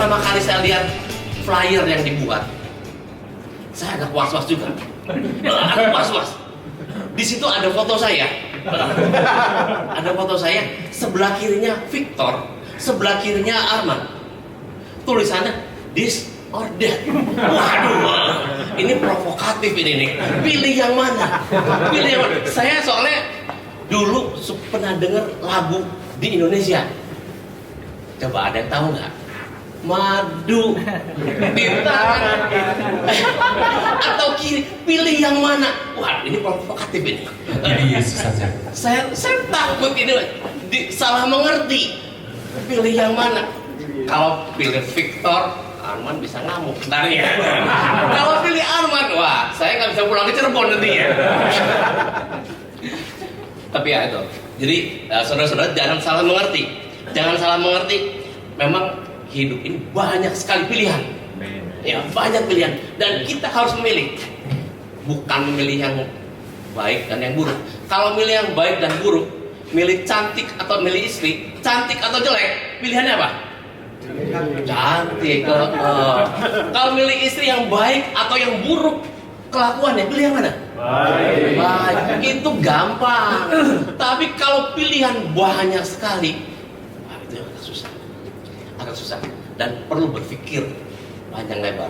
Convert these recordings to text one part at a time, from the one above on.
pertama kali saya lihat flyer yang dibuat, saya agak was-was juga. Agak was-was. Di situ ada foto saya. Ada foto saya, sebelah kirinya Victor, sebelah kirinya Arman. Tulisannya this or that. Waduh, ini provokatif ini nih. Pilih yang mana? Pilih yang mana? Saya soalnya dulu pernah dengar lagu di Indonesia. Coba ada yang tahu nggak? Madu di tangan atau kiri, pilih yang mana? Wah, ini provokatif ini. Yesus saja. Saya takut ini salah mengerti. Pilih yang mana? Kalau pilih Victor, Arman bisa ngamuk. Ntar ya. Kalau pilih Arman, wah, saya nggak bisa pulang ke Cirebon nanti ya. Tapi ya itu. Jadi saudara-saudara jangan salah mengerti. Jangan salah mengerti. Memang hidup ini banyak sekali pilihan. Ya, banyak pilihan. Dan kita harus memilih. Bukan memilih yang baik dan yang buruk. Kalau milih yang baik dan buruk, milih cantik atau milih istri, cantik atau jelek, pilihannya apa? Cantik. Kalau milih istri yang baik atau yang buruk kelakuannya, pilih yang mana? Baik. Itu gampang. Tapi kalau pilihan banyak sekali, itu agak susah. Agak susah. Dan perlu berpikir panjang lebar.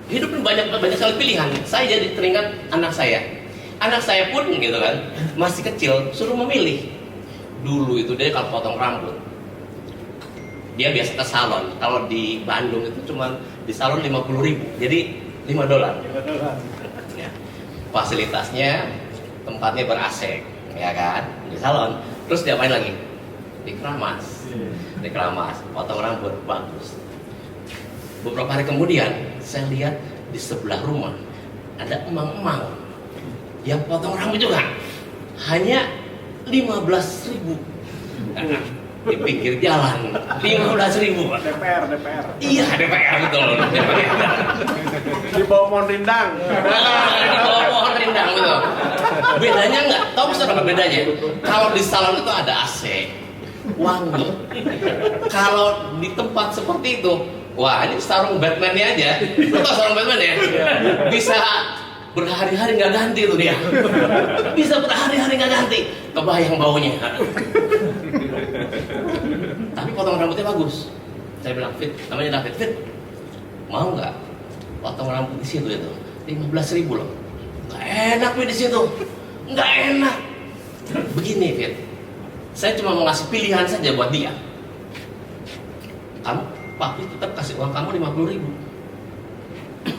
Hidup ini banyak sekali pilihan. Saya jadi teringat anak saya. Anak saya pun gitu kan, masih kecil, suruh memilih. Dulu itu dia kalau potong rambut, dia biasa ke salon. Kalau di Bandung itu cuma di salon 50.000, jadi $5. Ya. Fasilitasnya, tempatnya ber-AC, ya kan, di salon. Terus diapain lagi? Dikeramas, potong rambut, bagus. Beberapa hari kemudian, saya lihat di sebelah rumah ada emang-emang yang potong rambut juga, hanya 15.000. Di pinggir jalan, 15.000. DPR. Iya, DPR betul. Di bawah pohon rindang. Di bawah pohon rindang betul. Bedanya nggak? Tahu saudara bedanya? Kalau di salon itu ada AC, wangi. Kalau di tempat seperti itu, wah ini sarung Batman-nya aja. Lu tau sarung Batman ya? Bisa berhari-hari nggak ganti tuh dia. Bisa berhari-hari nggak ganti. Kebayang baunya. Tapi potong rambutnya bagus. Saya bilang, Fit, namanya David, Fit, mau nggak potong rambut di situ itu? 15.000 loh. Nggak enak Fit di situ. Nggak enak. Begini Fit, saya cuma mau ngasih pilihan saja buat dia. Kamu, papi tetap kasih uang kamu 50.000.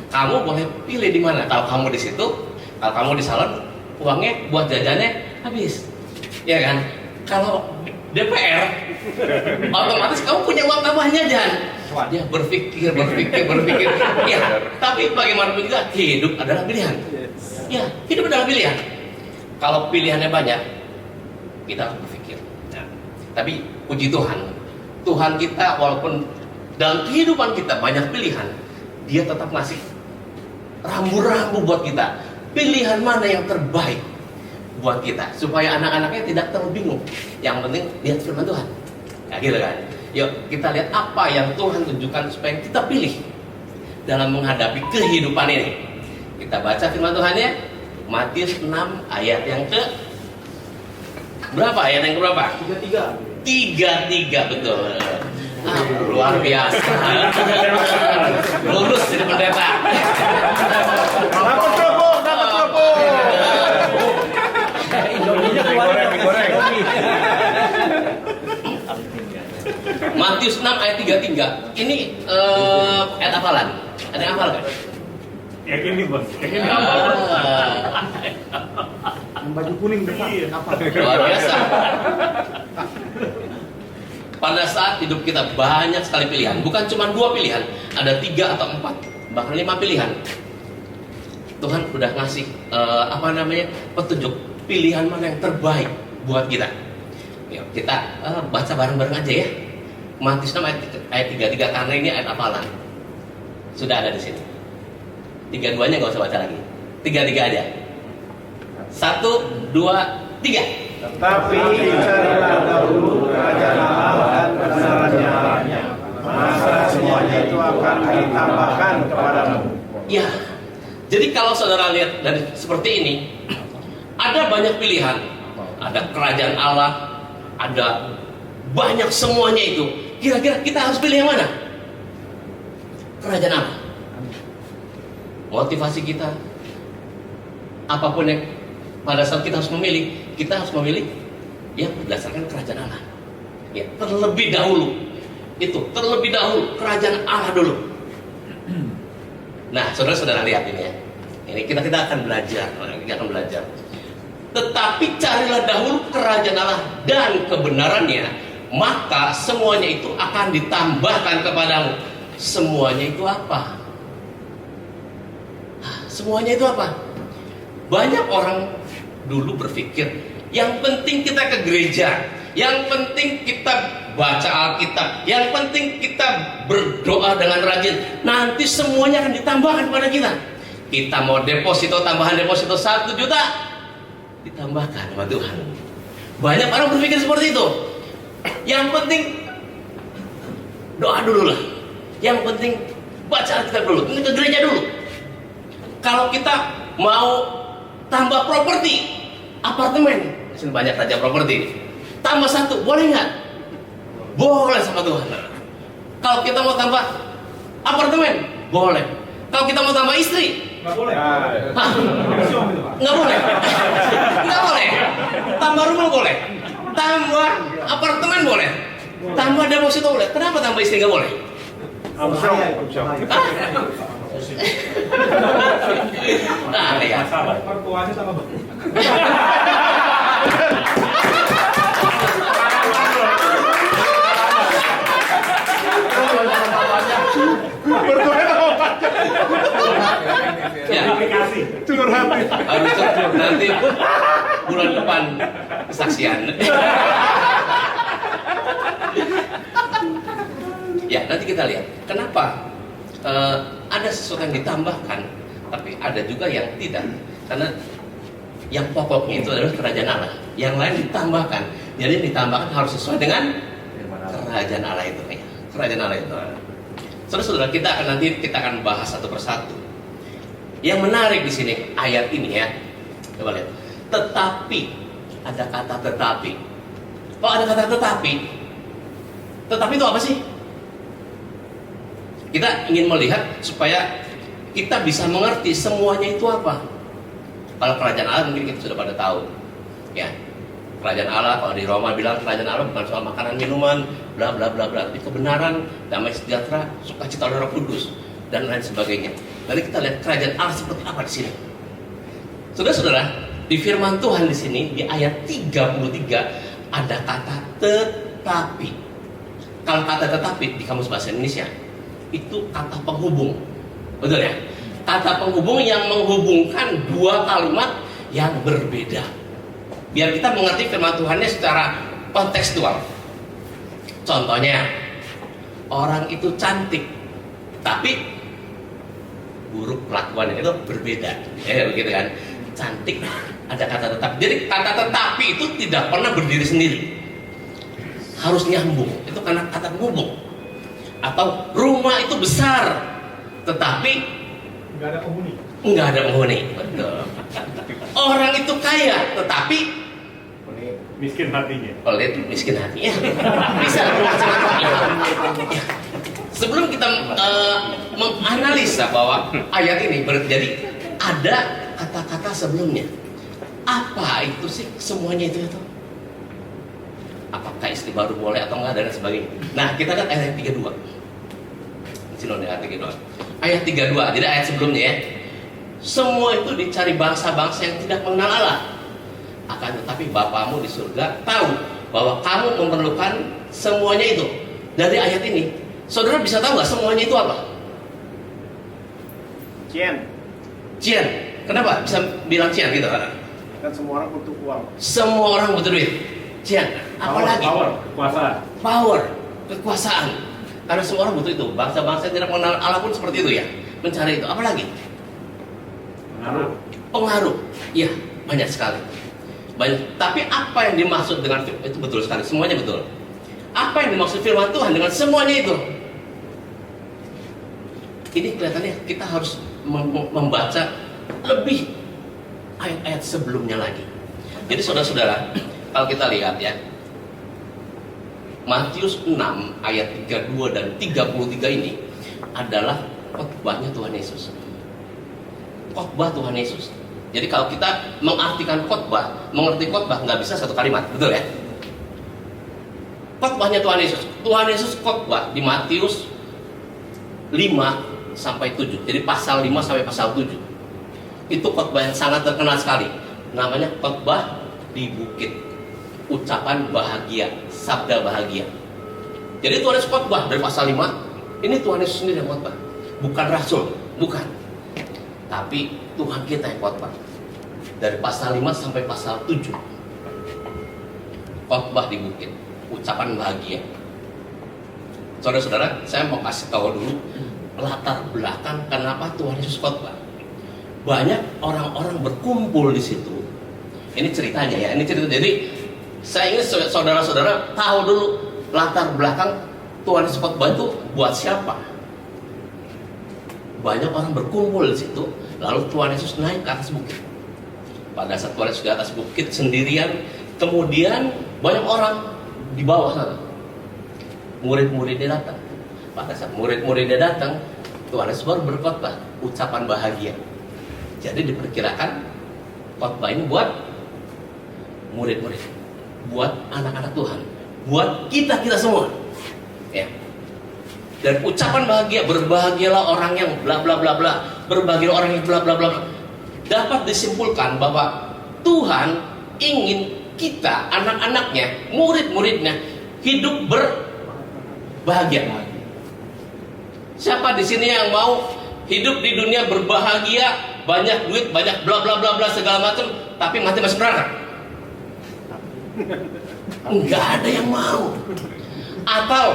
Kamu boleh pilih di mana. Kalau kamu di situ, kalau kamu di salon, uangnya buat jajannya habis, ya kan? Kalau DPR, otomatis kamu punya uang tambahannya dan dia berpikir. Ya, tapi bagaimanapun juga hidup adalah pilihan. Ya, hidup adalah pilihan. Kalau pilihannya banyak, kita harus berpikir. Nah, tapi puji Tuhan, Tuhan kita walaupun dalam kehidupan kita banyak pilihan, Dia tetap ngasih rambu-rambu buat kita. Pilihan mana yang terbaik buat kita, supaya anak-anaknya tidak terlalu bingung. Yang penting lihat firman Tuhan. Ya gitu kan. Yuk kita lihat apa yang Tuhan tunjukkan supaya kita pilih dalam menghadapi kehidupan ini. Kita baca firman Tuhannya, Matius 6 ayat yang ke berapa? Ayat yang ke berapa? 33 betul. Luar biasa. Lulus jadi pendeta. Dapat telepon. Indominya keluar Goreng. Matius 6 ayat 33. Ini ayat hafalan. Ada yang hafal kan? Yakin nih bos. Yang baju kuning depan. Apa? Luar biasa. Pada saat hidup kita banyak sekali pilihan, bukan cuma 2 pilihan, ada 3 atau 4, bahkan 5 pilihan. Tuhan udah ngasih petunjuk pilihan mana yang terbaik buat kita. Yuk, kita baca bareng-bareng aja ya. Matius 6 ayat 33 karena ini ayat hafalan. Sudah ada di sini. 3-2-nya nggak usah baca lagi. 3-3 aja. 1, 2, 3. Tetapi carilah dahulu kerajaan Allah dan kebenarannya, maka semuanya itu akan ditambahkan kepadamu. Ya, jadi kalau saudara lihat dari seperti ini, ada banyak pilihan. Ada kerajaan Allah, ada banyak semuanya itu. Kira-kira kita harus pilih yang mana? Kerajaan Allah. Motivasi kita, apapun yang pada saat kita harus memilih, kita harus memilih yang berdasarkan kerajaan Allah. Ya, terlebih dahulu kerajaan Allah dulu. Nah, saudara-saudara lihat ini ya. Ini kita akan belajar. Tetapi carilah dahulu kerajaan Allah dan kebenarannya, maka semuanya itu akan ditambahkan kepadamu. Semuanya itu apa? Semuanya itu apa? Banyak orang dulu berpikir, yang penting kita ke gereja, yang penting kita baca Alkitab, yang penting kita berdoa dengan rajin, nanti semuanya akan ditambahkan kepada kita. Kita mau deposito, tambahan deposito 1 juta, ditambahkan sama Tuhan. Banyak orang berpikir seperti itu. Yang penting doa dulu lah, yang penting baca Alkitab dulu, ini ke gereja dulu. Kalau kita mau tambah properti, apartemen, sini banyak raja properti, tambah 1, boleh nggak? Boleh sama Tuhan. Kalau kita mau tambah apartemen, boleh. Kalau kita mau tambah istri, Nggak boleh. hah? Nggak boleh. Nggak boleh. Tambah rumah boleh. Tambah apartemen boleh. Tambah deposito boleh. Kenapa tambah istri nggak boleh? Hah? Nah, lihat. Pertuanya tambah bagus. Ya, harus cukup nanti bulan depan kesaksian. Ya, nanti kita lihat kenapa ada sesuatu yang ditambahkan, tapi ada juga yang tidak. Karena yang pokoknya itu adalah kerajaan Allah. Yang lain ditambahkan. Jadi yang ditambahkan harus sesuai dengan kerajaan Allah itu. Ya, kerajaan Allah itu. Saudara-saudara, kita akan bahas satu persatu. Yang menarik di sini ayat ini ya, coba lihat. Tetapi, ada kata tetapi. Oh, ada kata tetapi. Tetapi itu apa sih? Kita ingin melihat supaya kita bisa mengerti semuanya itu apa. Kalau kerajaan Allah mungkin kita sudah pada tahu, ya. Kerajaan Allah, kalau di Roma bilang kerajaan Allah bukan soal makanan minuman, bla bla bla bla, tapi kebenaran, damai sejahtera, sukacita oleh Roh Kudus dan lain sebagainya. Nanti kita lihat kerajaan Allah seperti apa di sini. Saudara-saudara, di firman Tuhan di sini di ayat 33 ada kata tetapi. Kalau kata tetapi di kamus bahasa Indonesia itu kata penghubung, betul ya? Kata penghubung yang menghubungkan dua kalimat yang berbeda. Biar kita mengerti firman Tuhannya secara kontekstual. Contohnya, orang itu cantik, tapi buruk kelakuannya itu berbeda, ya begitu kan? Cantik, ada kata tetapi. Jadi kata tetapi itu tidak pernah berdiri sendiri, harus nyambung. Itu karena kata penghubung. Atau rumah itu besar, tetapi Nggak ada penghuni. nggak ada penghuni. Betul. Orang itu kaya, tetapi Miskin hatinya. pelit miskin hatinya. Bisa macam-macam. Ya. Sebelum kita menganalisa bahwa ayat ini jadi ada kata-kata sebelumnya. Apa itu sih semuanya itu? Apakah istri baru boleh atau enggak dan sebagainya. Nah, kita kan ayat 32. Sini ayat 32. Ayat 32, jadi ayat sebelumnya ya. Semua itu dicari bangsa-bangsa yang tidak mengenal Allah. Akan tetapi Bapamu di surga tahu bahwa kamu memerlukan semuanya itu. Dari ayat ini, saudara bisa tahu nggak semuanya itu apa? Cien. Cian. Kenapa bisa bilang cian gitu kan? Kan semua orang butuh uang. Semua orang butuh duit. Cian. Apalagi? Power, kekuasaan. Power, kekuasaan. Karena semua orang butuh itu. Bangsa-bangsa yang tidak mengenal Allah pun seperti itu ya. Mencari itu. Apalagi? Pengaruh. Pengaruh. Iya, banyak sekali. Banyak. Tapi apa yang dimaksud dengan itu betul sekali. Semuanya betul. Apa yang dimaksud firman Tuhan dengan semuanya itu? ini kelihatannya kita harus membaca lebih ayat-ayat sebelumnya lagi. Jadi saudara-saudara, kalau kita lihat ya, Matius 6 ayat 32 dan 33 ini adalah khotbahnya Tuhan Yesus. Khotbah Tuhan Yesus. Jadi kalau kita mengartikan khotbah, mengerti khotbah nggak bisa satu kalimat, betul ya? Khotbahnya Tuhan Yesus. Tuhan Yesus khotbah di Matius 5 sampai 7. Jadi pasal 5 sampai pasal 7. Itu khotbah yang sangat terkenal sekali. Namanya khotbah di bukit. Ucapan bahagia, sabda bahagia. Jadi Tuhan Yesus khotbah dari pasal 5. Ini Tuhan Yesus sendiri yang khotbah. Bukan rasul, bukan. Tapi Tuhan kita yang khotbah. Dari pasal 5 sampai pasal 7. Khotbah di bukit. Ucapan bahagia. Saudara-saudara, saya mau kasih tahu dulu latar belakang kenapa Tuhan Yesus khotbah. Banyak orang-orang berkumpul di situ. Ini ceritanya ya, ini cerita. Jadi saya ingin saudara-saudara tahu dulu latar belakang Tuhan Yesus khotbah itu buat siapa. Banyak orang berkumpul di situ, lalu Tuhan Yesus naik ke atas bukit. Pada saat Tuhan Yesus di atas bukit sendirian, kemudian banyak orang di bawah sana. Murid-muridnya datang. Pada saat murid-muridnya datang, Tuhan Yesus baru berkhotbah ucapan bahagia. Jadi diperkirakan khotbah ini buat murid-murid, buat anak-anak Tuhan, buat kita semua. Ya. Dan ucapan bahagia, berbahagialah orang yang bla bla bla bla, berbahagialah orang yang bla bla bla. Dapat disimpulkan bahwa Tuhan ingin kita, anak-anaknya, murid-muridnya hidup berbahagia. Siapa di sini yang mau hidup di dunia berbahagia, banyak duit, banyak bla bla bla bla segala macam, tapi mati masuk neraka? Enggak ada yang mau. Atau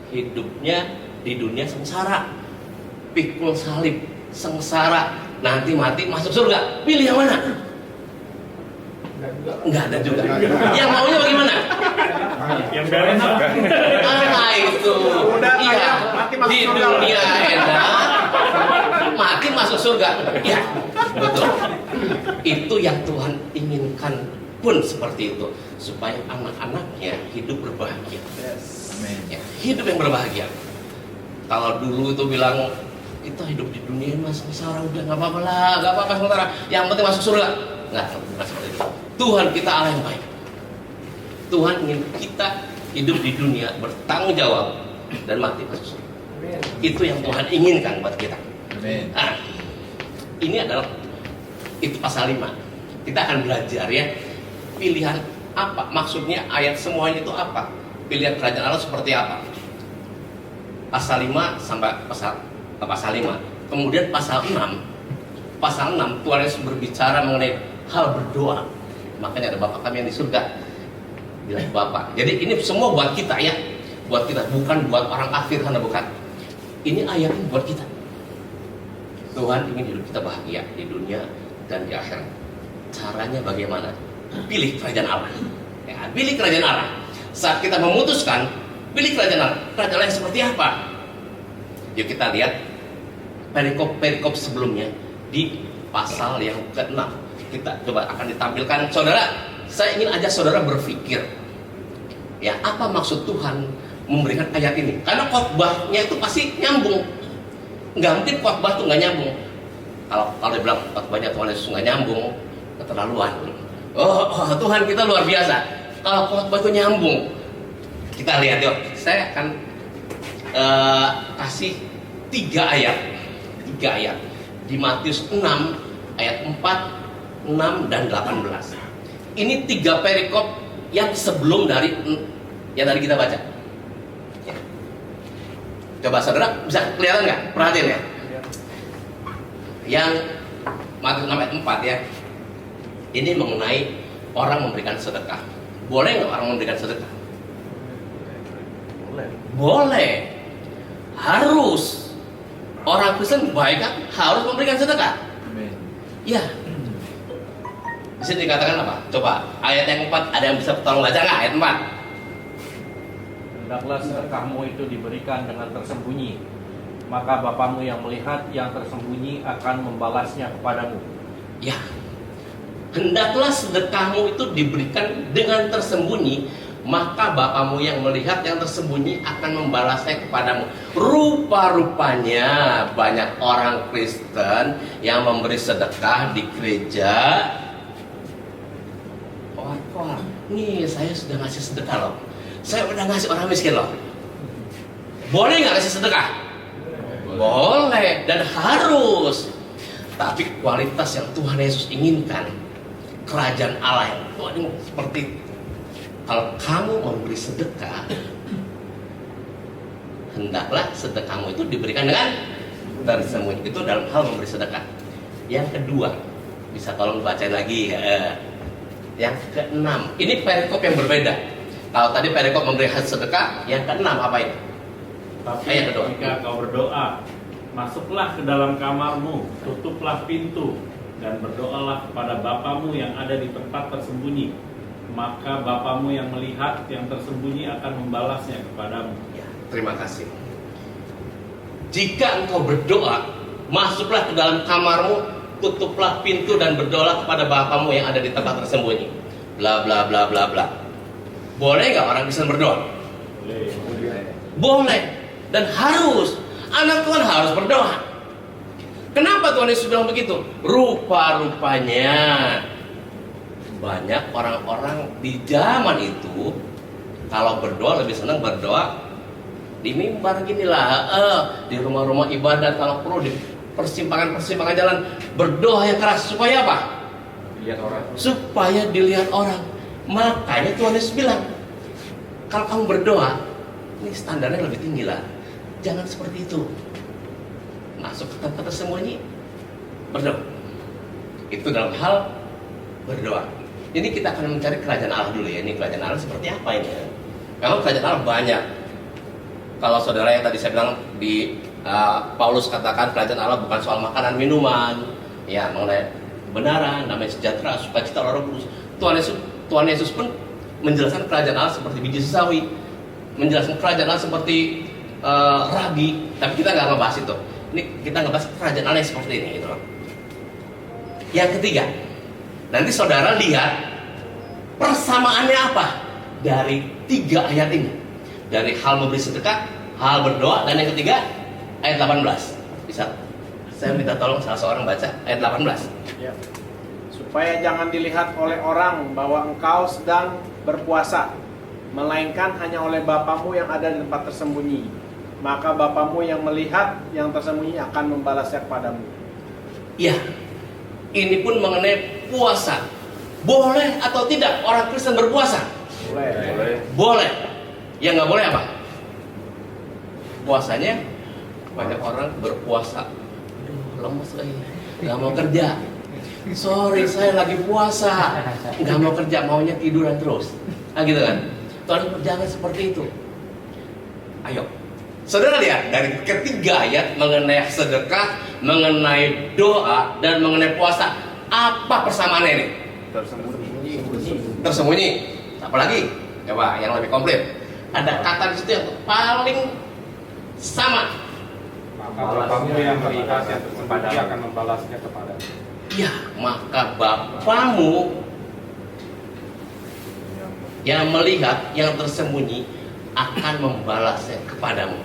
hidupnya di dunia sengsara, pikul salib, sengsara, nanti mati masuk surga. Pilih yang mana? Enggak ada juga. Yang maunya bagaimana? Yang gak enak. Itu. Udah, Iya. mati masuk Di surga. dunia enak, mati masuk surga. Ya, betul. Itu yang Tuhan inginkan pun seperti itu, supaya anak-anaknya hidup berbahagia. Ya, hidup yang berbahagia. Kalau dulu itu bilang kita hidup di dunia ini sengsara, udah nggak apa-apa lah, nggak apa-apa sementara, yang penting masuk surga. Nggak seperti itu. Tuhan kita Allah yang baik. Tuhan ingin kita hidup di dunia bertanggung jawab dan mati masuk surga. Itu yang Tuhan inginkan buat kita. Nah, ini adalah itu pasal 5. Kita akan belajar ya, pilihan apa, maksudnya ayat semuanya itu apa, pilihan kerajaan Allah seperti apa. Pasal 5 sampai pasal 5. Kemudian pasal 6 Tuhan Yesus berbicara mengenai hal berdoa. Makanya ada Bapa kami yang di surga, bilang Bapa. Jadi ini semua buat kita ya, buat kita, bukan buat orang kafir, karena bukan. Ini ayat ini buat kita. Tuhan ingin hidup kita bahagia di dunia dan di akhirat. Caranya bagaimana? Pilih kerajaan Allah. Ya, pilih kerajaan Allah. Saat kita memutuskan pilih kerajaan Allah, kerajaan Allah yang seperti apa? Yuk kita lihat perikop sebelumnya di pasal yang ke-6. Kita coba akan ditampilkan. Saudara, saya ingin ajak saudara berpikir, ya, apa maksud Tuhan memberikan ayat ini? Karena khotbahnya itu pasti nyambung. Nggak mungkin khotbah itu nggak nyambung. Kalau dia bilang khotbahnya Tuhan Yesus nggak nyambung, keterlaluan. Oh, Tuhan kita luar biasa. Kalau khotbah itu nyambung, kita lihat yuk. Saya akan kasih 3 ayat di Matius 6 ayat 4, 6 dan 18. Ini 3 perikop yang sebelum dari yang tadi kita baca. Ya. Coba saudara bisa kelihatan nggak? Perhatian ya. Yang Matius 6 ayat 4 ya. Ini mengenai orang memberikan sedekah. Boleh nggak orang memberikan sedekah? Boleh. Harus. Orang Kristen baik kan harus memberikan sedekah. Ya. Di sini dikatakan apa? Coba ayat yang 4, ada yang bisa tolong baca nggak ayat 4? hendaklah sedekahmu itu diberikan dengan tersembunyi, maka Bapamu yang melihat yang tersembunyi akan membalasnya kepadamu. Ya, hendaklah sedekahmu itu diberikan dengan tersembunyi, maka Bapamu yang melihat yang tersembunyi akan membalasnya kepadamu. Rupa-rupanya banyak orang Kristen yang memberi sedekah di gereja. Wah, nih saya sudah ngasih sedekah loh, saya udah ngasih orang miskin loh. Boleh nggak kasih sedekah? Boleh dan harus. Tapi kualitas yang Tuhan Yesus inginkan, kerajaan Allah yang Tuhan ini seperti kalau kamu memberi sedekah, hendaklah sedekahmu itu diberikan dengan tersembunyi. Itu dalam hal memberi sedekah. Yang kedua, bisa tolong bacain lagi. Yang keenam, ini perikop yang berbeda. Kalau tadi perikop memberi sedekah, yang keenam apa ini? Tapi Yang kedua. jika kau berdoa, masuklah ke dalam kamarmu, tutuplah pintu, dan berdoalah kepada Bapamu yang ada di tempat tersembunyi. Maka Bapamu yang melihat yang tersembunyi akan membalasnya kepadamu. Ya, terima kasih. Jika engkau berdoa, masuklah ke dalam kamarmu, tutuplah pintu dan berdoalah kepada Bapamu yang ada di tempat tersembunyi. Bla bla bla bla bla. Boleh nggak orang Kristen berdoa? Boleh dan harus. Anak Tuhan harus berdoa. Kenapa Tuhan Yesus bilang begitu? Rupa-rupanya banyak orang-orang di zaman itu kalau berdoa lebih senang berdoa di mimbar ginilah, di rumah-rumah ibadat, kalau perlu di persimpangan-persimpangan jalan, berdoa yang keras supaya apa? Lihat orang. Supaya dilihat orang. Makanya Tuhan Yesus bilang, kalau kamu berdoa, ini standarnya lebih tinggi lah. Jangan seperti itu. Masuk ke tempat tersembunyi, berdoa. Itu dalam hal berdoa. Ini kita akan mencari kerajaan Allah dulu ya. Ini kerajaan Allah seperti apa ini? Kalau kerajaan Allah banyak. Kalau saudara yang tadi saya bilang di Paulus katakan kerajaan Allah bukan soal makanan minuman, ya mengenai kebenaran, damai sejahtera, sukacita Roh Kudus. Tuhan Yesus pun menjelaskan kerajaan Allah seperti biji sesawi, menjelaskan kerajaan Allah seperti ragi. Tapi kita nggak ngebahas itu. Ini kita ngebahas kerajaan Allah yang seperti ini, gitu loh. Yang ketiga, nanti saudara lihat persamaannya apa dari 3 ayat ini. Dari hal memberi sedekah, hal berdoa, dan yang ketiga ayat 18. Bisa saya minta tolong salah seorang baca ayat 18. Ya. Supaya jangan dilihat oleh orang bahwa engkau sedang berpuasa, melainkan hanya oleh Bapamu yang ada di tempat tersembunyi. Maka Bapamu yang melihat yang tersembunyi akan membalasnya kepadamu. Ya, ini pun mengenai puasa. Boleh atau tidak orang Kristen berpuasa? Boleh. Boleh. Yang nggak boleh apa? Puasanya banyak orang berpuasa, aduh lemes lagi, nggak mau kerja. Sorry, saya lagi puasa, nggak mau kerja, maunya tiduran terus. Gitu kan? Tuhan jangan seperti itu. Ayo, saudara lihat dari ketiga ayat mengenai sedekah, mengenai doa, dan mengenai puasa, apa persamaannya ini? Tersembunyi. Apalagi? Coba yang lebih komplit. Ada kata di situ yang paling sama. Maka Bapamu yang melihat yang tersembunyi akan membalasnya kepadamu. Ya, maka Bapamu yang melihat yang tersembunyi akan membalasnya kepadamu.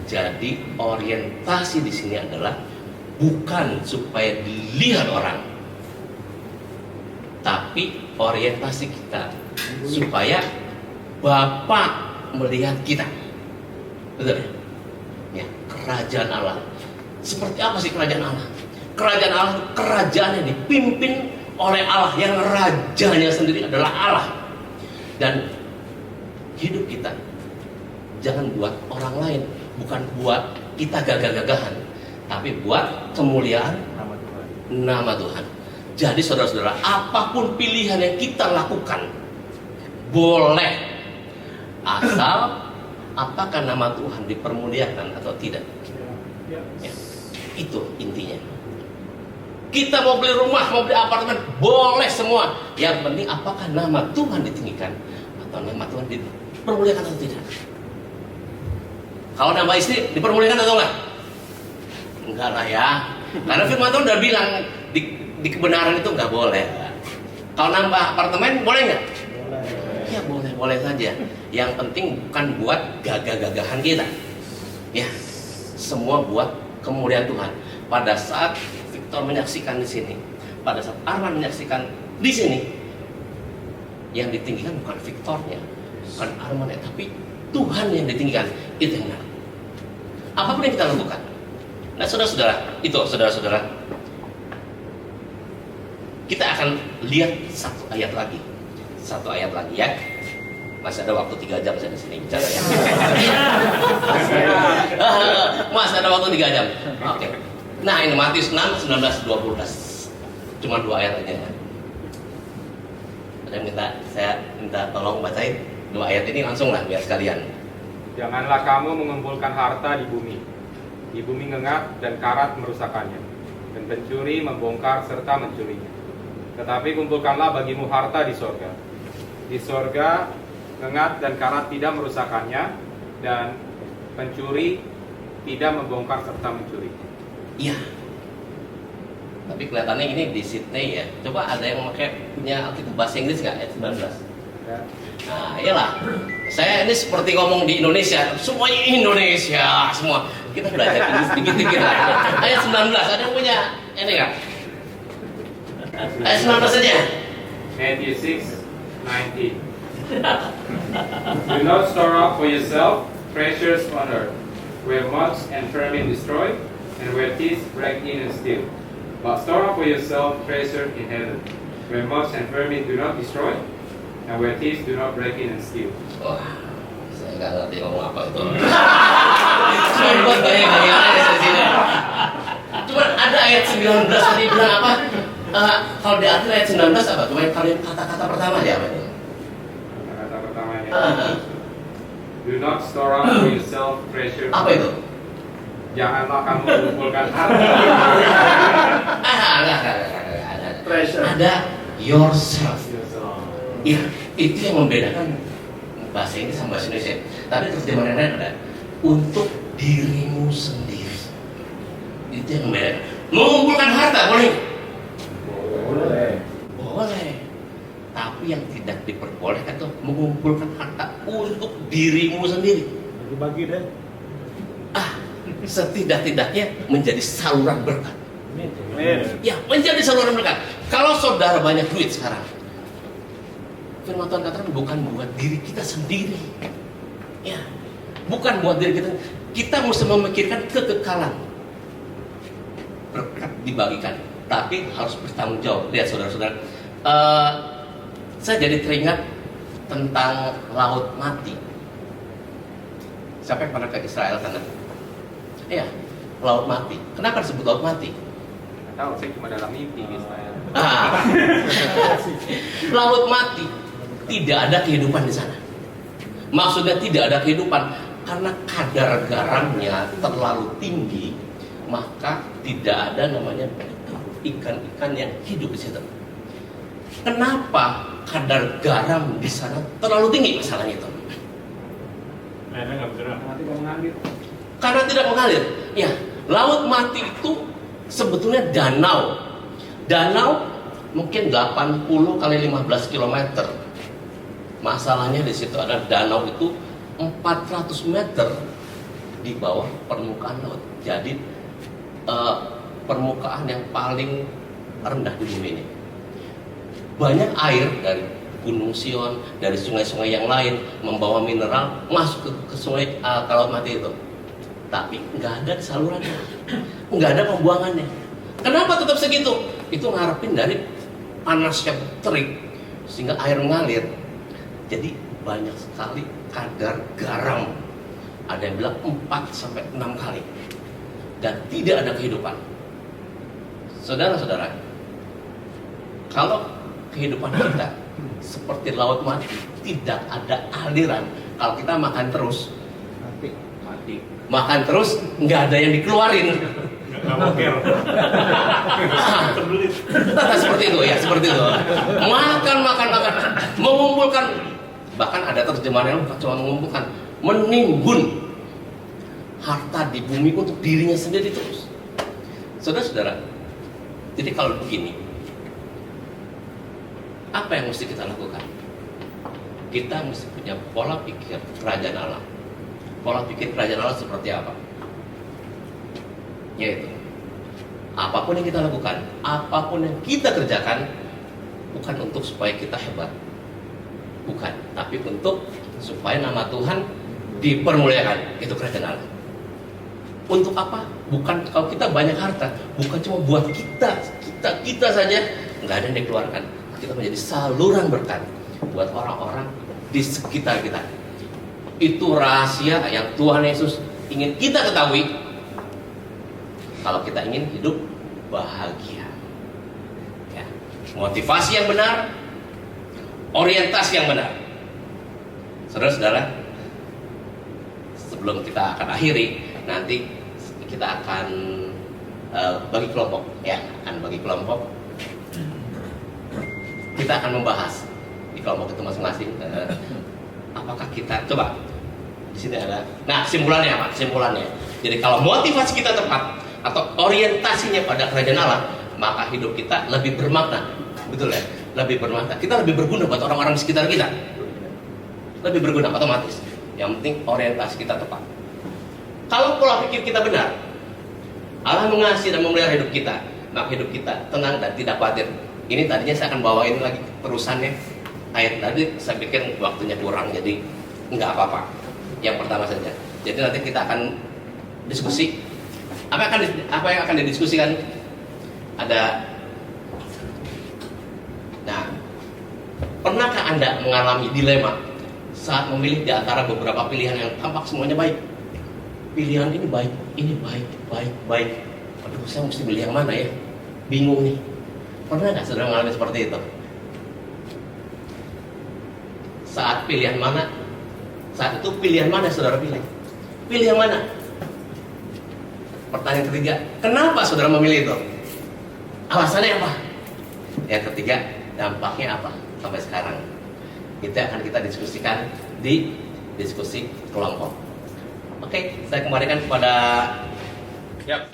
Jadi orientasi di sini adalah bukan supaya dilihat orang, tapi orientasi kita supaya Bapa melihat kita. Betul ya? Ya, kerajaan Allah. Seperti apa sih kerajaan Allah? Kerajaan Allah itu kerajaan yang dipimpin oleh Allah, yang rajanya sendiri adalah Allah. Dan hidup kita jangan buat orang lain, bukan buat kita gagah-gagahan, tapi buat kemuliaan nama Tuhan. Jadi saudara-saudara, apapun pilihan yang kita lakukan boleh, asal apakah nama Tuhan dipermuliakan atau tidak. Ya, itu intinya. Kita mau beli rumah, mau beli apartemen, boleh semua. Yang penting apakah nama Tuhan ditinggikan atau nama Tuhan dipermuliakan atau tidak. Kalau nambah istri diperbolehkan atau enggak? Enggak lah ya. Karena firman Tuhan udah bilang di kebenaran itu enggak boleh. Kalau nambah apartemen boleh nggak? Ya boleh saja. Yang penting bukan buat gagah-gagahan kita. Ya, semua buat kemuliaan Tuhan. Pada saat Victor menyaksikan di sini, pada saat Arman menyaksikan di sini, yang ditinggikan bukan Victornya, bukan Armannya, tapi Tuhan yang ditinggikan. Itu yang benar. Apapun yang kita lakukan. Nah, saudara-saudara, itu saudara-saudara, kita akan lihat satu ayat lagi ya. Masih ada waktu 3 jam saya di sini bicara ya. Masih ada waktu 3 jam. Oke. Nah, ini Matius 6, 19, 20. Cuma 2 ayat aja ya. Ada yang saya minta tolong bacain 2 ayat ini langsung lah biar sekalian. Janganlah kamu mengumpulkan harta di bumi. Di bumi ngengak dan karat merusakannya, dan pencuri membongkar serta mencurinya. Tetapi kumpulkanlah bagimu harta di sorga. Di sorga ngengak dan karat tidak merusakannya, dan pencuri tidak membongkar serta mencuri. Iya. Tapi kelihatannya ini di Sydney ya. Coba ada yang punya Alkitab bahasa Inggris nggak ayat 19? Ya. Nah, iyalah. Saya ini seperti ngomong di Indonesia, semuanya Indonesia semua. Kita belajar Inggris dikit-dikit lah. Ayat 19, ada yang punya ini nggak? Ayat 19 saja. Matthew 6:19. Do not store up for yourself treasures on earth, where moths and vermin destroy, and where thieves break in and steal. But store up for yourself treasure in heaven, where moths and vermin do not destroy, and where thieves do not break in and steal. Wah, saya nggak ngerti ngomong apa itu. Cuma buat gaya-gaya aja di sini. Cuma ada ayat 19 tadi bilang apa? Kalau di akhir ayat 19 apa? Cuma kata-kata pertama aja apa itu? Kata pertamanya. Do not store up for yourself treasure. Apa itu? Janganlah kamu mengumpulkan harta. Enggak. Treasure. Ada yourself. Iya, itu yang membedakan bahasa ini sama bahasa Indonesia. Tapi terjemahannya ada untuk dirimu sendiri. Itu yang membedakan. Mengumpulkan harta boleh? Boleh. Tapi yang tidak diperbolehkan itu mengumpulkan harta untuk dirimu sendiri. Bagi-bagi deh. Setidak-tidaknya menjadi saluran berkat. Amin. Ya, menjadi saluran berkat. Kalau saudara banyak duit sekarang, firman Tuhan katakan bukan buat diri kita sendiri. Ya, bukan buat diri kita. Kita mesti memikirkan kekekalan. Berkat dibagikan, tapi harus bertanggung jawab. Lihat saudara-saudara, saya jadi teringat tentang laut mati. Siapa yang pernah ke Israel sana? Iya, laut mati. Kenapa disebut laut mati? Nggak tahu, saya cuma dalam mimpi misalnya. Laut mati, tidak ada kehidupan di sana. Maksudnya tidak ada kehidupan karena kadar garamnya terlalu tinggi, maka tidak ada namanya ikan-ikan yang hidup di situ. Kenapa kadar garam di sana terlalu tinggi masalahnya itu? Airnya nggak bergerak. Nanti kalau mengalir. Karena tidak mengalir. Ya, laut mati itu sebetulnya danau. Danau mungkin 80 kali 15 km. Masalahnya di situ ada danau itu 400 meter di bawah permukaan laut. Jadi permukaan yang paling rendah di bumi ini. Banyak air dari Gunung Sion, dari sungai-sungai yang lain membawa mineral masuk ke sungai ke laut mati itu. Tapi nggak ada salurannya, nggak ada pembuangannya. Kenapa tetap segitu? Itu ngarepin dari panas yang terik sehingga air mengalir. Jadi banyak sekali kadar garam. Ada yang bilang 4 sampai 6 kali. Dan tidak ada kehidupan. Saudara-saudara, kalau kehidupan kita seperti laut mati, tidak ada aliran. Kalau kita makan terus, mati. Makan terus, nggak ada yang dikeluarin. Nggak boker. Terbelit. Nah, seperti itu ya, seperti itu. Makan, mengumpulkan. Bahkan ada terjemahan yang cuma mengumpulkan, menimbun. harta di bumi untuk dirinya sendiri terus. Saudara-saudara, jadi kalau begini, apa yang mesti kita lakukan? Kita mesti punya pola pikir kerajaan Allah. Pola pikir kerajaan Allah seperti apa? Yaitu, apapun yang kita lakukan, apapun yang kita kerjakan, bukan untuk supaya kita hebat, bukan, tapi untuk supaya nama Tuhan dipermuliakan. Itu kerajaan Allah. Untuk apa? Bukan kalau kita banyak harta, bukan cuma buat kita saja, nggak ada yang dikeluarkan. Kita menjadi saluran berkat buat orang-orang di sekitar kita. Itu rahasia yang Tuhan Yesus ingin kita ketahui kalau kita ingin hidup bahagia. Ya. Motivasi yang benar, orientasi yang benar. Saudara-saudara, sebelum kita akan akhiri, nanti kita akan bagi kelompok, ya, akan bagi kelompok. Kita akan membahas di kelompok itu masing-masing. Apakah kita coba di sini ada. Nah, kesimpulannya apa? Kesimpulannya. Jadi kalau motivasi kita tepat atau orientasinya pada kerajaan Allah, maka hidup kita lebih bermakna. Betul ya? Lebih bermakna. Kita lebih berguna buat orang-orang di sekitar kita. Lebih berguna otomatis. Yang penting orientasi kita tepat. Kalau pola pikir kita benar, Allah mengasihi dan memelihara hidup kita, maka hidup kita tenang dan tidak khawatir. Ini tadinya saya akan bawain lagi terusannya ayat tadi, saya pikir waktunya kurang, jadi nggak apa-apa. Yang pertama saja. Jadi nanti kita akan diskusi. Apa yang akan didiskusikan? Ada. Nah, pernahkah Anda mengalami dilema saat memilih di antara beberapa pilihan yang tampak semuanya baik? Pilihan ini baik, ini baik. Aduh, saya mesti pilih yang mana ya? Bingung nih. Pernah nggak saudara mengalami seperti itu? Saat pilihan mana? Saat itu pilihan mana saudara pilih? Pilih yang mana? Pertanyaan ketiga, kenapa saudara memilih itu? Alasannya apa? Yang ketiga, dampaknya apa sampai sekarang? Itu akan kita diskusikan di diskusi kelompok. Oke, saya kembalikan kepada. Yap.